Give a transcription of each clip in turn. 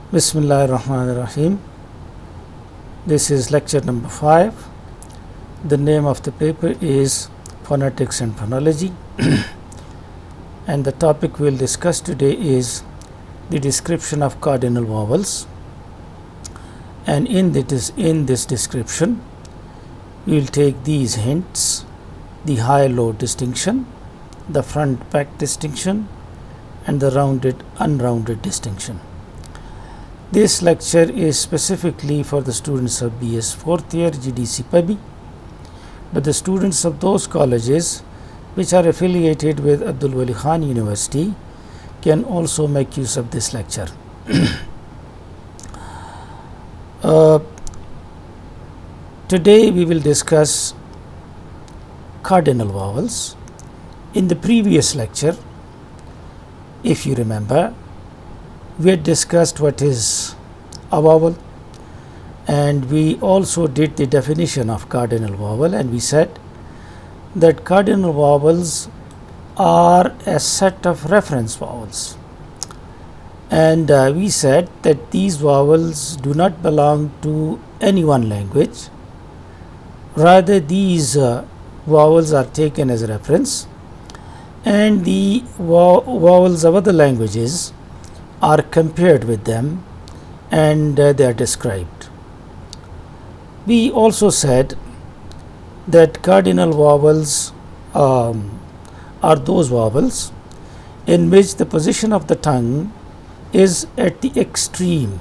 Bismillahirrahmanirrahim. This is lecture number 5. The name of the paper is Phonetics and Phonology and the topic we'll discuss today is the description of cardinal vowels, and in this description we will take these hints: the high-low distinction, the front-back distinction, and the rounded unrounded distinction. This lecture is specifically for the students of BS 4th year GDC PABI, but the students of those colleges which are affiliated with Abdul Wali Khan University can also make use of this lecture. Today we will discuss cardinal vowels. In the previous lecture, if you remember, we had discussed what is a vowel, and we also did the definition of cardinal vowel, and we said that cardinal vowels are a set of reference vowels, and we said that these vowels do not belong to any one language. Rather, these vowels are taken as a reference, and the vowels of other languages are compared with them, and they are described. We also said that cardinal vowels are those vowels in which the position of the tongue is at the extreme,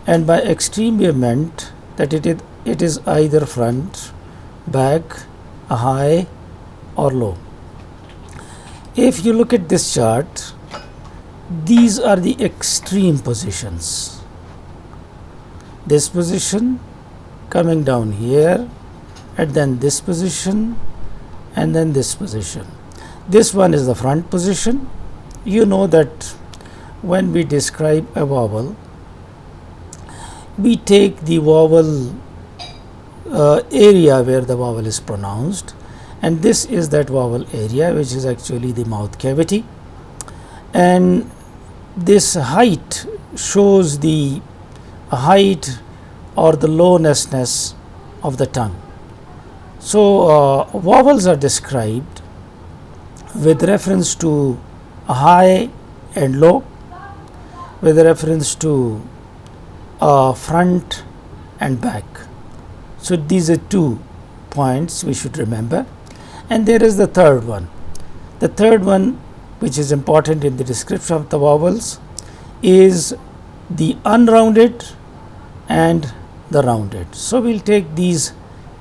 and by extreme we meant that it is either front, back, high or low. If you look at this chart, these are the extreme positions. This position coming down here, and then this position, and then this position. This one is the front position. You know that when we describe a vowel, we take the vowel area where the vowel is pronounced, and this is that vowel area, which is actually the mouth cavity, and this height shows the height or the lowness of the tongue. So vowels are described with reference to high and low, with reference to front and back. So these are 2 points we should remember, and there is the third one. The third one, which is important in the description of the vowels, is the unrounded and the rounded. So we'll take these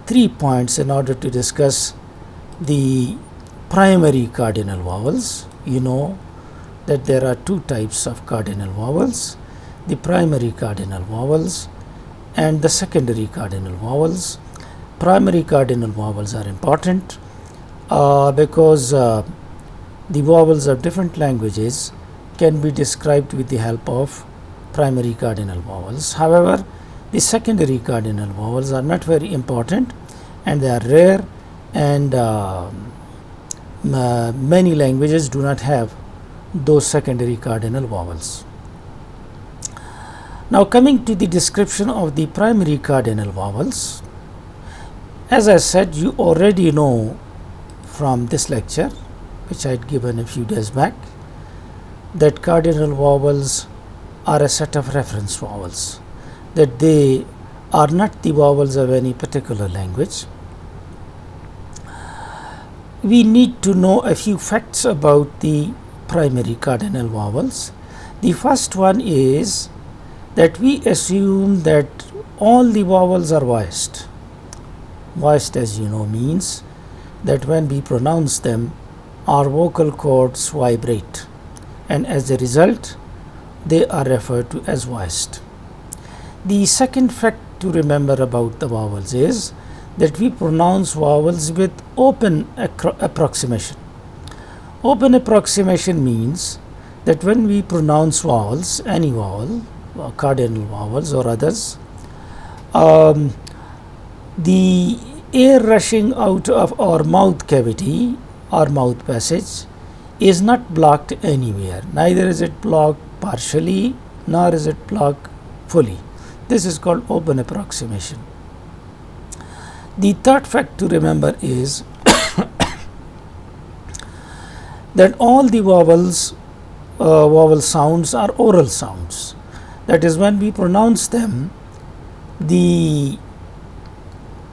3 points in order to discuss the primary cardinal vowels. You know that there are 2 types of cardinal vowels: the primary cardinal vowels and the secondary cardinal vowels. Primary cardinal vowels are important because the vowels of different languages can be described with the help of primary cardinal vowels. However, the secondary cardinal vowels are not very important, and they are rare, and many languages do not have those secondary cardinal vowels. Now, coming to the description of the primary cardinal vowels, as I said, you already know from this lecture, which I had given a few days back, that cardinal vowels are a set of reference vowels, that they are not the vowels of any particular language. We need to know a few facts about the primary cardinal vowels. The first one is that we assume that all the vowels are voiced. Voiced, as you know, means that when we pronounce them, our vocal cords vibrate, and as a result they are referred to as voiced. The second fact to remember about the vowels is that we pronounce vowels with open approximation. Open approximation means that when we pronounce vowels, any vowel, cardinal vowels or others, the air rushing out of our mouth cavity or mouth passage is not blocked anywhere. Neither is it blocked partially nor is it blocked fully. This is called open approximation. The third fact to remember is that all the vowel sounds are oral sounds. That is, when we pronounce them, the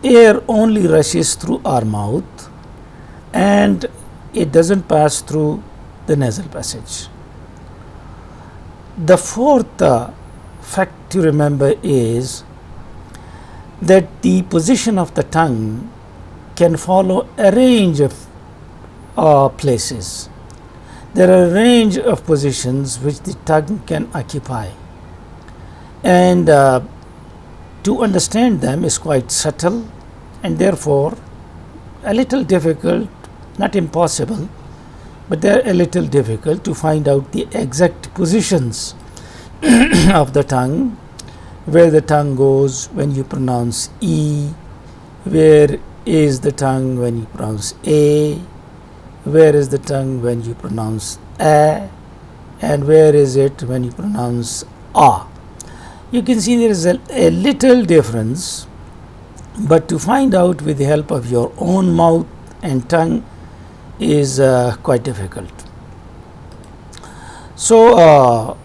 air only rushes through our mouth and it doesn't pass through the nasal passage. The fourth fact to remember is that the position of the tongue can follow a range of places. There are a range of positions which the tongue can occupy, and to understand them is quite subtle and therefore a little difficult, not impossible, but they are a little difficult to find out the exact positions of the tongue, where the tongue goes when you pronounce E, where is the tongue when you pronounce A, where is the tongue when you pronounce A, and where is it when you pronounce A. You can see there is a little difference, but to find out with the help of your own mouth and tongue is quite difficult. So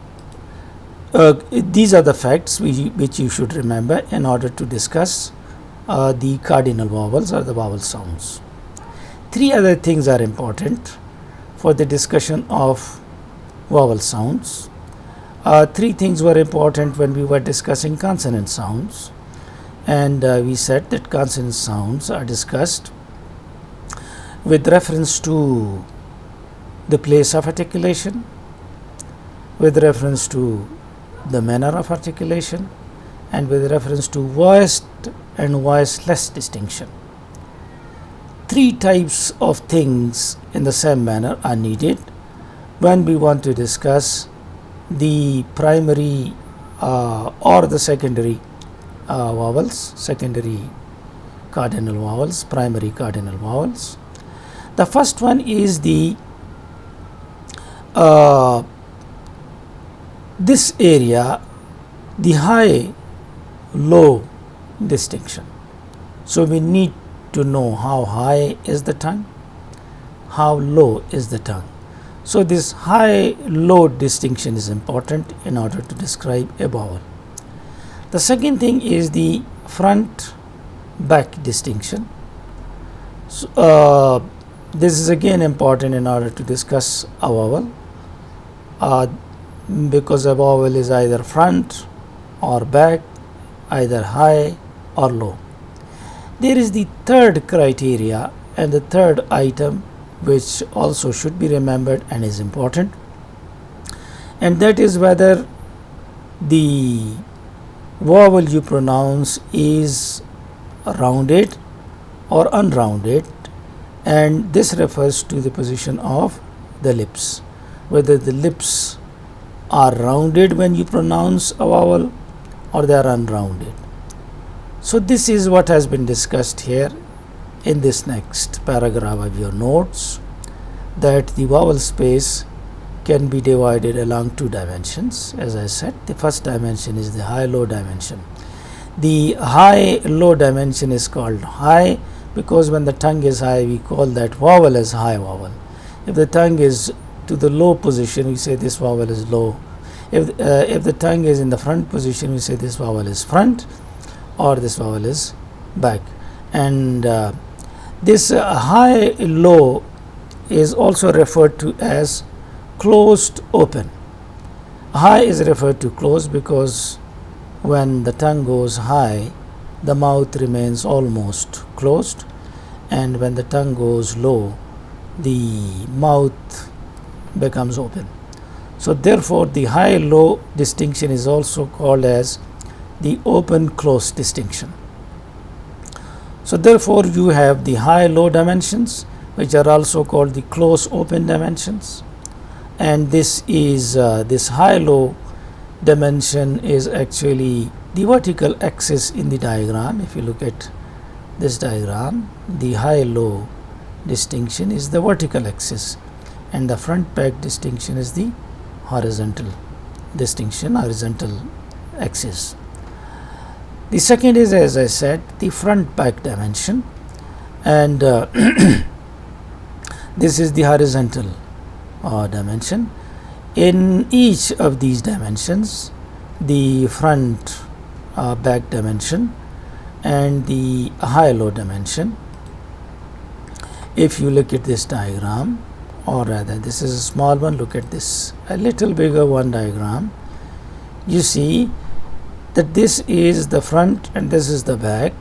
these are the facts which you should remember in order to discuss the cardinal vowels or the vowel sounds. Three other things are important for the discussion of vowel sounds. Three things were important when we were discussing consonant sounds, and we said that consonant sounds are discussed with reference to the place of articulation, with reference to the manner of articulation, and with reference to voiced and voiceless distinction. Three types of things in the same manner are needed when we want to discuss the primary or the secondary vowels, secondary cardinal vowels, primary cardinal vowels. The first one is the this area, the high low distinction. So we need to know how high is the tongue, how low is the tongue. So this high low distinction is important in order to describe a vowel. The second thing is the front back distinction. So, this is again important in order to discuss a vowel, because a vowel is either front or back, either high or low. There is the third criteria and the third item which also should be remembered and is important, and that is whether the vowel you pronounce is rounded or unrounded, and this refers to the position of the lips, whether the lips are rounded when you pronounce a vowel or they are unrounded. So this is what has been discussed here in this next paragraph of your notes, that the vowel space can be divided along two dimensions. As I said, the first dimension is the high-low dimension. The high-low dimension is called high because when the tongue is high, we call that vowel as high vowel. If the tongue is to the low position, we say this vowel is low. If the tongue is in the front position, we say this vowel is front or this vowel is back. And this high-low is also referred to as closed open. High is referred to closed because when the tongue goes high, the mouth remains almost closed, and when the tongue goes low, the mouth becomes open. So therefore the high-low distinction is also called as the open-close distinction. So therefore you have the high-low dimensions, which are also called the close-open dimensions, and this is this high-low dimension is actually the vertical axis in the diagram. If you look at this diagram, the high-low distinction is the vertical axis and the front back distinction is the horizontal distinction, horizontal axis. The second is, as I said, the front back dimension, and this is the horizontal dimension. In each of these dimensions, the front back dimension and the high-low dimension, if you look at this diagram, or rather this is a small one, look at this a little bigger one diagram, you see that this is the front and this is the back,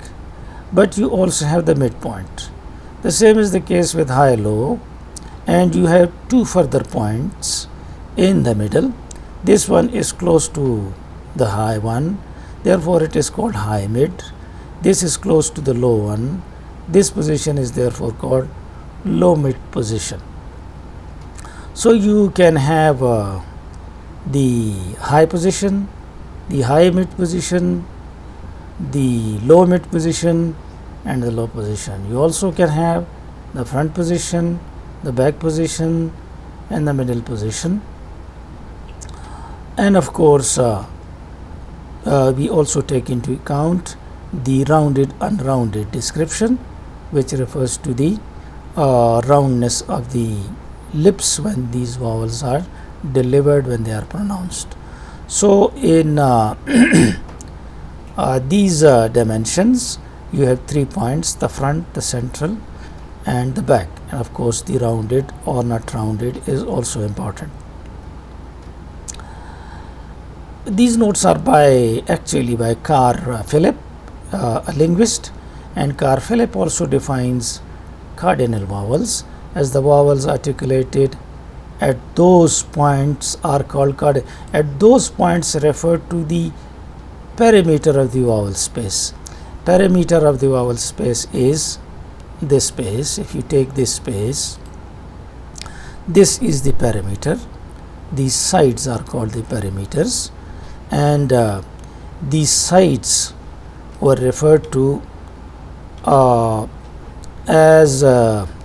but you also have the midpoint. The same is the case with high-low, and you have two further points in the middle. This one is close to the high one, therefore it is called high mid. This is close to the low one. This position is therefore called low mid position. So you can have the high position, the high mid position, the low mid position, and the low position. You also can have the front position, the back position, and the middle position. And of course we also take into account the rounded unrounded description, which refers to the roundness of the lips when these vowels are delivered, when they are pronounced. So in these dimensions, you have 3 points: the front, the central, and the back. And of course the rounded or not rounded is also important. These notes are actually by Carl Philipp, a linguist, and Carl Philipp also defines cardinal vowels as the vowels articulated at those points are called cardinal. At those points refer to the perimeter of the vowel space. Perimeter of the vowel space is this space. If you take this space, this is the perimeter. These sides are called the perimeters, and these sides were referred to as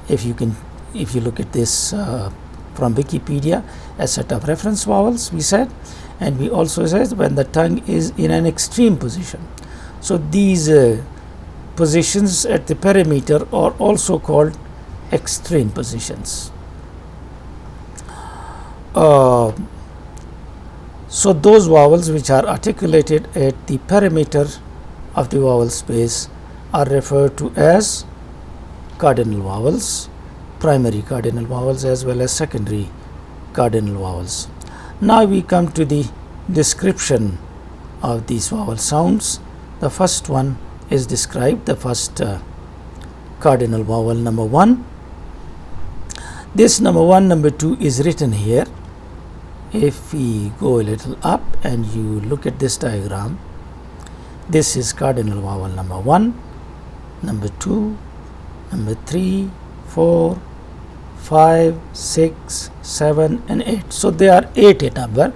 if you look at this from Wikipedia, a set of reference vowels, we said, and we also said when the tongue is in an extreme position. So these positions at the perimeter are also called extreme positions. So those vowels which are articulated at the perimeter of the vowel space are referred to as cardinal vowels, primary cardinal vowels as well as secondary cardinal vowels. Now we come to the description of these vowel sounds. The first one is described, the first cardinal vowel, number 1. This number 1, number 2 is written here. If we go a little up and you look at this diagram, this is cardinal vowel number 1, number 2, number 3, 4, 5, 6, 7, and 8. So they are 8 in number.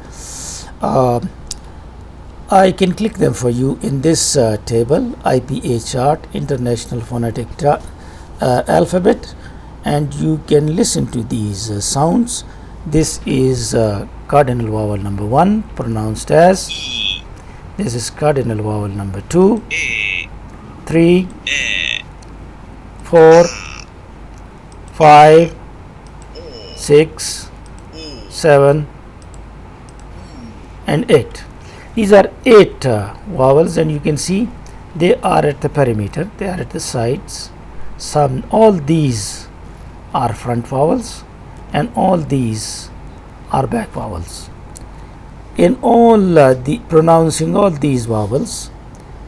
I can click them for you in this table, IPA chart, International Phonetic Alphabet, and you can listen to these sounds. This is cardinal vowel number 1, pronounced as. This is cardinal vowel number 2, 3, 4, 5, 6, 7, and 8. These are 8 vowels, and you can see they are at the perimeter, they are at the sides. All these are front vowels, and all these are back vowels. In all pronouncing all these vowels,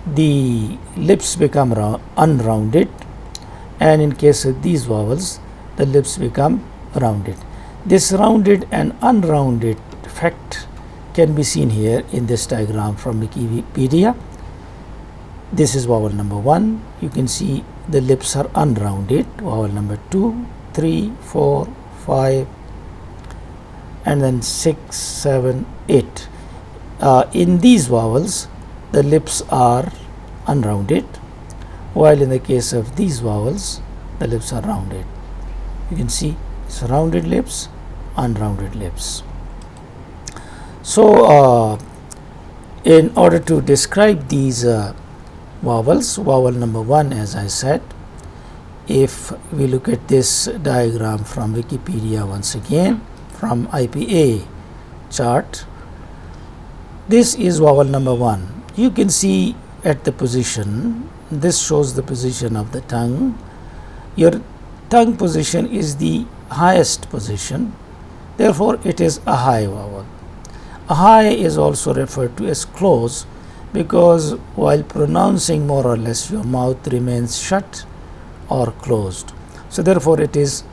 the lips become unrounded, and in case of these vowels, the lips become rounded. This rounded and unrounded effect can be seen here in this diagram from Wikipedia. This is vowel number 1. You can see the lips are unrounded. Vowel number 2, 3, 4, 5, and then 6, 7, 8. In these vowels, the lips are unrounded, while in the case of these vowels, the lips are rounded. You can see it's rounded lips, unrounded lips. So in order to describe these vowels, vowel number 1, as I said, if we look at this diagram from Wikipedia once again, from IPA chart, this is vowel number 1. You can see at the position, this shows the position of the tongue. Your tongue position is the highest position, therefore it is a high vowel. A high is also referred to as close, because while pronouncing, more or less, your mouth remains shut or closed. So therefore it is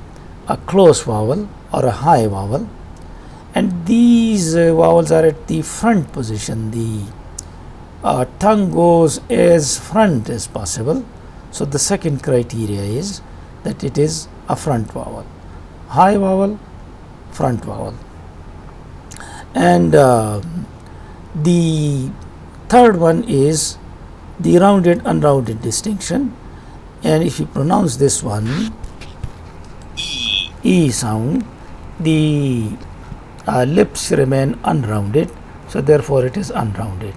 a close vowel or a high vowel. And these vowels are at the front position. The tongue goes as front as possible. So the second criteria is that it is a front vowel. High vowel, front vowel. And the third one is the rounded unrounded distinction. And if you pronounce this one, E sound, the lips remain unrounded, so therefore it is unrounded.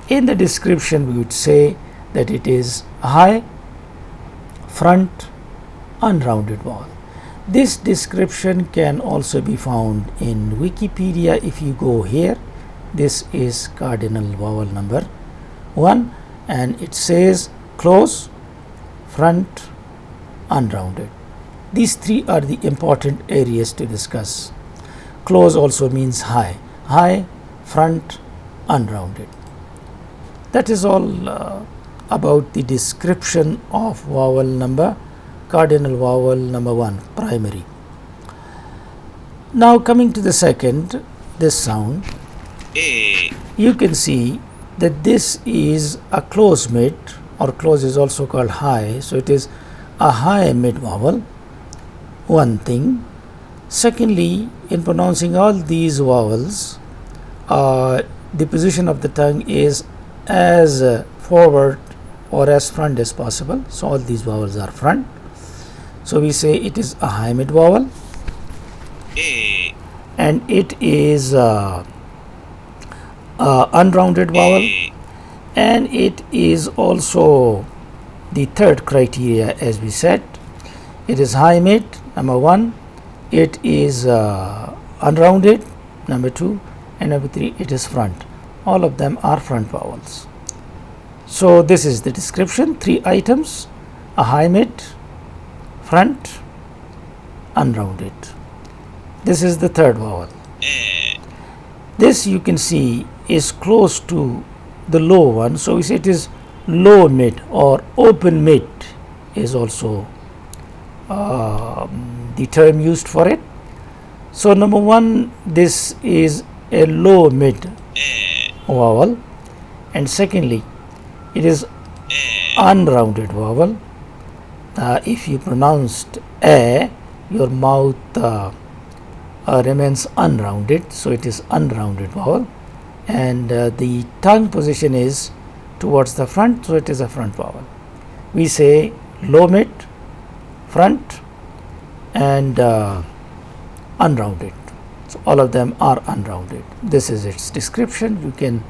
In the description, we would say that it is high, front, unrounded vowel. This description can also be found in Wikipedia. If you go here, this is cardinal vowel number 1, and it says close, front, unrounded. These three are the important areas to discuss. Close also means high. High, front, unrounded. That is all about the description of vowel number, cardinal vowel number 1, primary. Now coming to the second, this sound, A. You can see that this is a close mid, or close is also called high, so it is a high mid vowel, one thing. Secondly, in pronouncing all these vowels, the position of the tongue is as forward or as front as possible. So all these vowels are front. So we say it is a high mid vowel, A. and it is unrounded vowel, and it is also the third criteria, as we said. It is high mid, number 1. It is unrounded, number 2, and number 3, it is front. All of them are front vowels. So this is the description. 3 items: a high mid, front, unrounded. This is the third vowel. This, you can see, is close to the low one, so we say it is low mid, or open mid is also the term used for it. So number 1, this is a low mid vowel, and secondly, it is unrounded vowel. If you pronounced a, your mouth remains unrounded, so it is unrounded vowel, and the tongue position is towards the front, so it is a front vowel. We say low mid, front, and unrounded. So all of them are unrounded. This is its description. You can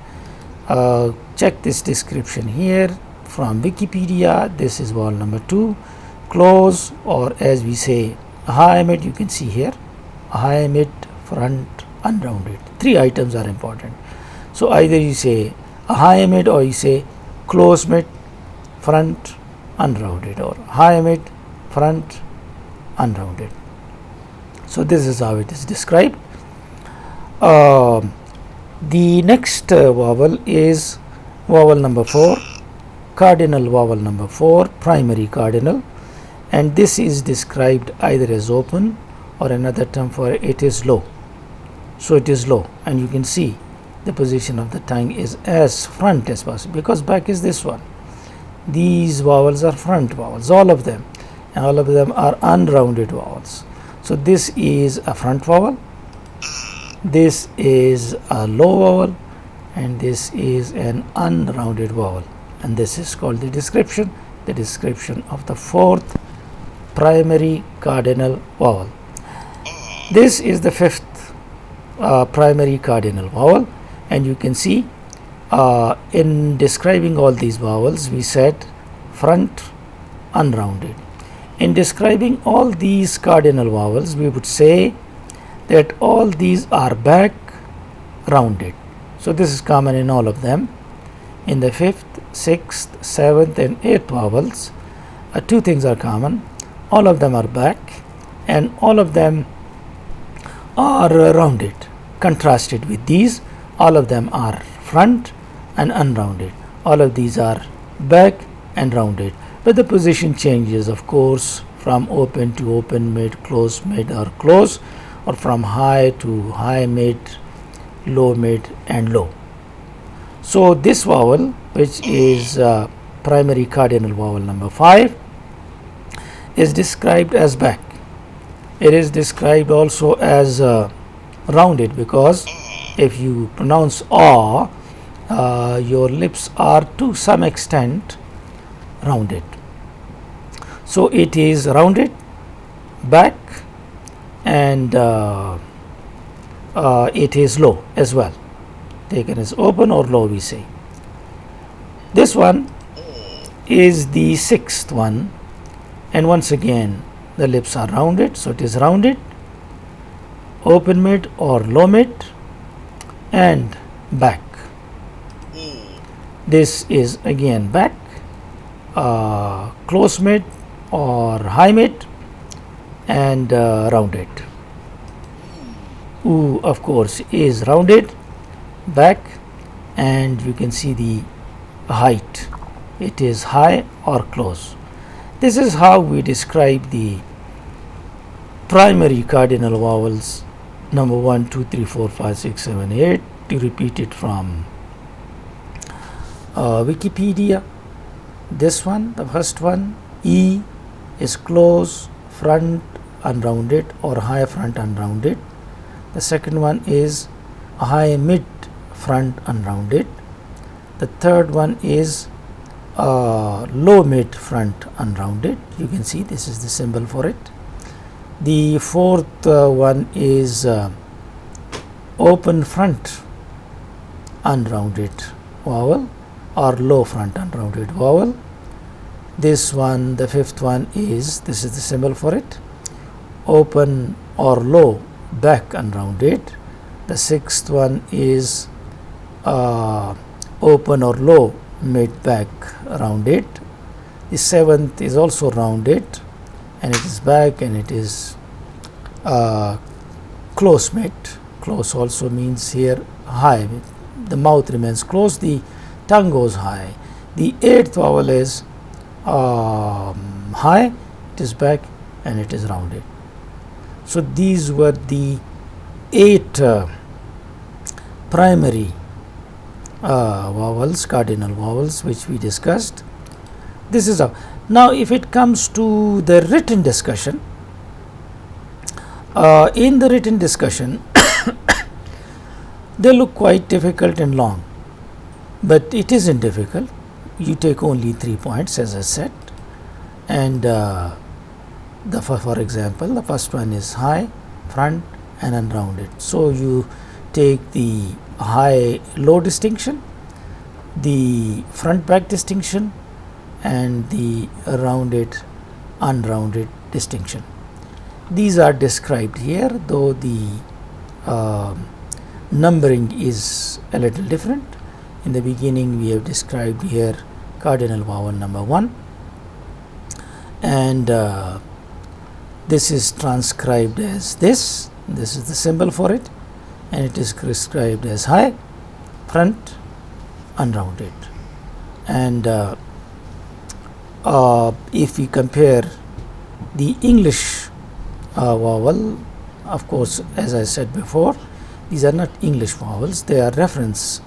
check this description here from Wikipedia. This is vowel number 2, close, or as we say, high mid. You can see here, high mid, front, unrounded. 3 items are important. So either you say a high mid, or you say close mid, front, unrounded, or high mid, front, unrounded. So this is how it is described. The next vowel is vowel number 4, cardinal vowel number 4, primary cardinal, and this is described either as open, or another term for it is low. So it is low, and you can see the position of the tongue is as front as possible, because back is this one. These vowels are front vowels, all of them, and all of them are unrounded vowels. So this is a front vowel, this is a low vowel, and this is an unrounded vowel, and this is called the description of the 4th primary cardinal vowel. This is the 5th primary cardinal vowel, and you can see in describing all these vowels we said front unrounded. In describing all these cardinal vowels we would say that all these are back rounded. So this is common in all of them. In the 5th, 6th, 7th and 8th vowels, two things are common. All of them are back and all of them are rounded. Contrasted with these, all of them are front and unrounded. All of these are back and rounded. But the position changes, of course, from open to open, mid, or close, or from high to high, mid, and low. So this vowel, which is primary cardinal vowel number 5, is described as back. It is described also as rounded, because if you pronounce a, your lips are to some extent rounded. So it is rounded, back, and it is low as well. Taken as open or low, we say. This one is the 6th one, and once again the lips are rounded, so it is rounded, open mid or low mid, and back. This is again back, close mid or high mid, and rounded. Oo, of course, is rounded, back, and you can see the height. It is high or close. This is how we describe the primary cardinal vowels number 1, 2, 3, 4, 5, 6, 7, 8. To repeat it from Wikipedia. This one, the first one, E, is close, front, unrounded, or high front unrounded. The second one is high mid front unrounded. The third one is low mid front unrounded. You can see this is the symbol for it. The fourth one is open front unrounded vowel or low front unrounded vowel. This one, the fifth one, is, this is the symbol for it, open or low back unrounded. The sixth one is open or low mid back rounded. The seventh is also rounded, and it is back, and it is close mid. Close also means here high. The mouth remains closed, the tongue goes high. The eighth vowel is high, it is back, and it is rounded. So these were the 8 primary vowels, cardinal vowels, which we discussed. This is how. Now if it comes to the written discussion, in the written discussion they look quite difficult and long, but it isn't difficult. You take only 3 points, as I said, and for example, the first one is high, front, and unrounded. So you take the high low distinction, the front back distinction, and the rounded unrounded distinction. These are described here, though the numbering is a little different. In the beginning we have described here cardinal vowel number 1, and this is transcribed as this. This is the symbol for it, and it is described as high, front, unrounded. And if we compare the English vowel, of course, as I said before, these are not English vowels, they are reference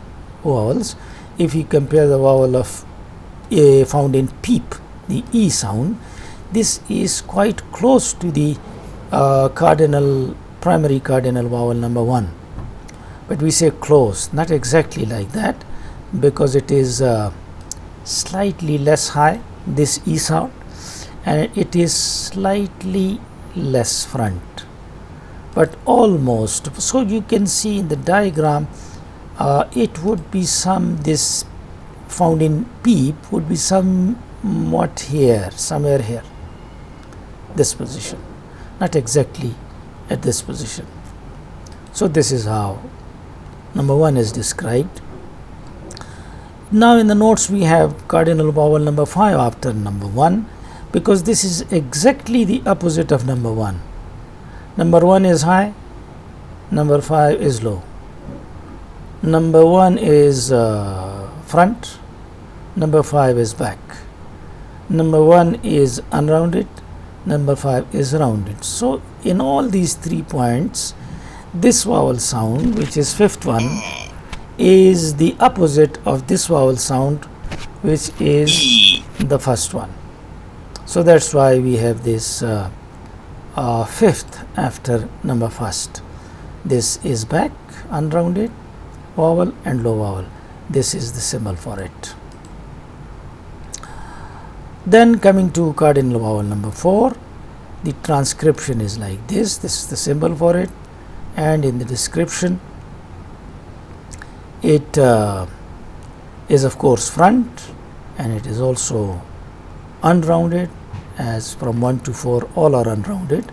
vowels. If we compare the vowel of found in peep, the E sound, this is quite close to the primary cardinal vowel number 1, but we say close, not exactly like that, because it is slightly less high, this E sound, and it is slightly less front, but almost. So you can see in the diagram, it would be this found in peep would be somewhat here, somewhere here, this position, not exactly at this position. So this is how number 1 is described. Now in the notes we have cardinal vowel number 5 after number 1, because this is exactly the opposite of number 1. Number 1 is high, number 5 is low. Number 1 is front, number 5 is back. Number 1 is unrounded, number 5 is rounded. So in all these 3 points, this vowel sound, which is fifth one, is the opposite of this vowel sound, which is the first one. So that's why we have this fifth after number first. This is back, unrounded vowel and low vowel. This is the symbol for it. Then coming to cardinal vowel number 4, the transcription is like this. This is the symbol for it, and in the description it is of course front, and it is also unrounded, as from 1 to 4 all are unrounded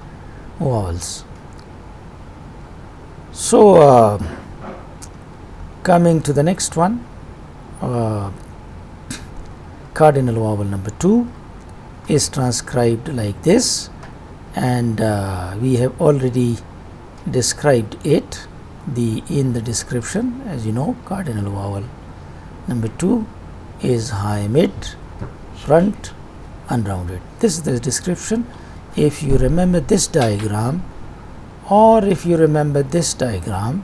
vowels. So coming to the next one, cardinal vowel number 2 is transcribed like this, and we have already described it in the description. As you know, cardinal vowel number 2 is high, mid, front, unrounded. This is the description. If you remember this diagram, or if you remember this diagram,